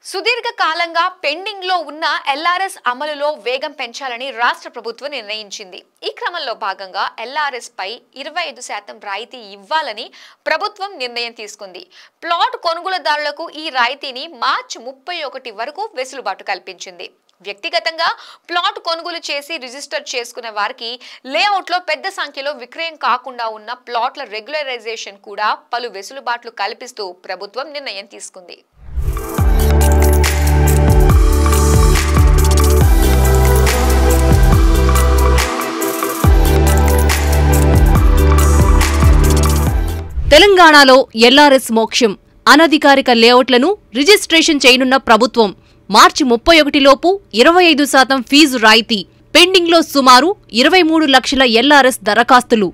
సుదీర్ఘ కాలంగా పెండింగ్ లో ఉన్న ఎల్ఆర్ఎస్ అమలులో వేగం పెంచాలని రాష్ట్ర ప్రభుత్వం నిర్ణయించింది. ఈ క్రమంలో భాగంగా ఎల్ఆర్ఎస్ పై 25% రాయితీ ఇవ్వాలని ప్రభుత్వం నిర్ణయం తీసుకుంది. ప్లాట్ కొనుగోలుదారులకు ఈ రాయితీని మార్చి 31 వరకు వెసులుబాటు కల్పించింది. వ్యక్తిగతంగా ప్లాట్ కొనుగోలు చేసి రిజిస్టర్ చేసుకున్న వారికి లేఅవుట్లో పెద్ద సంఖ్యలో విక్రయం కాకుండా ఉన్న ప్లాట్ల రెగ్యులరైజేషన్ కూడా పలు వెసులుబాట్లు కల్పిస్తూ ప్రభుత్వం నిర్ణయం తీసుకుంది. తెలంగాణలో ఎల్ఆర్ఎస్ మోక్షం అనధికారిక లేఅవుట్లను రిజిస్ట్రేషన్ చేయనున్న ప్రభుత్వం. మార్చి 31 లోపు 25% ఫీజు రాయితీ. పెండింగ్లో సుమారు 23 లక్షల ఎల్ఆర్ఎస్ దరఖాస్తులు.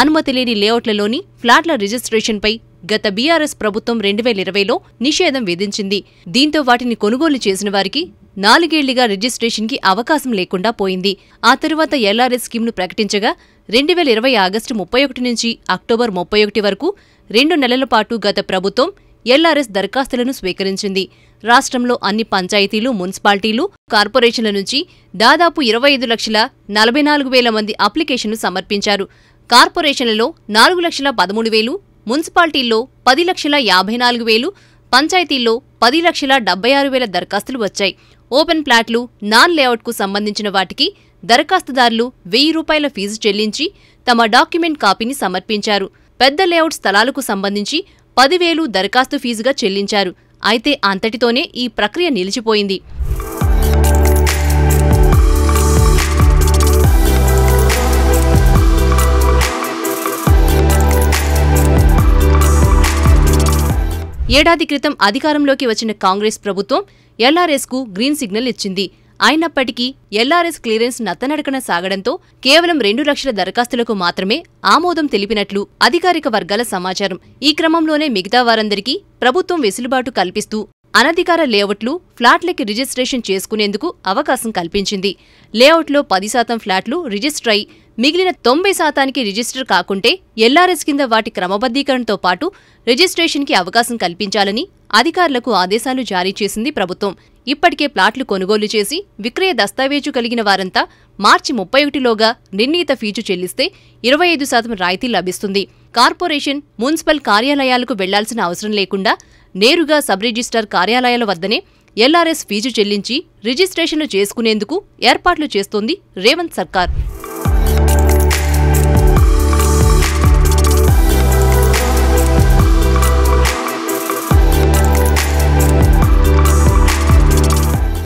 అనుమతి లేని లేఅవుట్లలోని ఫ్లాట్ల రిజిస్ట్రేషన్పై గత బీఆర్ఎస్ ప్రభుత్వం 2020లో నిషేధం విధించింది. దీంతో వాటిని కొనుగోలు చేసిన వారికి 4 ఏళ్లుగా రిజిస్ట్రేషన్కి అవకాశం లేకుండా పోయింది. ఆ తరువాత ఎల్ఆర్ఎస్ స్కీమ్ను ప్రకటించగా 2020 ఆగస్టు 31 నుంచి అక్టోబర్ 31 వరకు 2 నెలల పాటు గత ప్రభుత్వం ఎల్ఆర్ఎస్ దరఖాస్తులను స్వీకరించింది. రాష్ట్రంలో అన్ని పంచాయతీలు, మున్సిపాలిటీలు, కార్పొరేషన్ల నుంచి దాదాపు 25,44,000 మంది అప్లికేషన్లు సమర్పించారు. కార్పొరేషన్లలో 4,13,000, మున్సిపాలిటీల్లో 10,54,000, పంచాయతీల్లో 10,76,000 దరఖాస్తులు వచ్చాయి. ఓపెన్ ప్లాట్లు, నాన్ లేఅవుట్కు సంబంధించిన వాటికి దరఖాస్తుదారులు ₹1,000 ఫీజు చెల్లించి తమ డాక్యుమెంట్ కాపీని సమర్పించారు. పెద్ద లేఅవుట్ స్థలాలకు సంబంధించి 10,000 దరఖాస్తు ఫీజుగా చెల్లించారు. అయితే అంతటితోనే ఈ ప్రక్రియ నిలిచిపోయింది. ఏడాది క్రితం అధికారంలోకి వచ్చిన కాంగ్రెస్ ప్రభుత్వం ఎల్ఆర్ఎస్కు గ్రీన్ సిగ్నల్ ఇచ్చింది. అయినప్పటికీ ఎల్ఆర్ఎస్ క్లియరెన్స్ నత్తనడకన సాగడంతో కేవలం 2 లక్షల దరఖాస్తులకు మాత్రమే ఆమోదం తెలిపినట్లు అధికారిక వర్గాల సమాచారం. ఈ క్రమంలోనే మిగతా వారందరికీ ప్రభుత్వం వెసులుబాటు కల్పిస్తూ అనధికార లేఅవుట్లు, ఫ్లాట్లకి రిజిస్ట్రేషన్ చేసుకునేందుకు అవకాశం కల్పించింది. లేఅవుట్లో 10% ఫ్లాట్లు రిజిస్టర్ అయి మిగిలిన 90%కి రిజిస్టర్ కాకుంటే ఎల్ఆర్ఎస్ కింద వాటి క్రమబద్ధీకరణతో పాటు రిజిస్ట్రేషన్కి అవకాశం కల్పించాలని అధికారులకు ఆదేశాలు జారీ చేసింది ప్రభుత్వం. ఇప్పటికే ప్లాట్లు కొనుగోలు చేసి విక్రయ దస్తావేజు కలిగిన వారంతా మార్చి 31లోగా నిర్ణీత ఫీజు చెల్లిస్తే 25% రాయితీ లభిస్తుంది. కార్పొరేషన్, మున్సిపల్ కార్యాలయాలకు వెళ్లాల్సిన అవసరం లేకుండా నేరుగా సబ్ రిజిస్ట్రార్ కార్యాలయాల వద్దనే ఎల్ఆర్ఎస్ ఫీజు చెల్లించి రిజిస్ట్రేషన్లు చేసుకునేందుకు ఏర్పాట్లు చేస్తోంది రేవంత్ సర్కార్.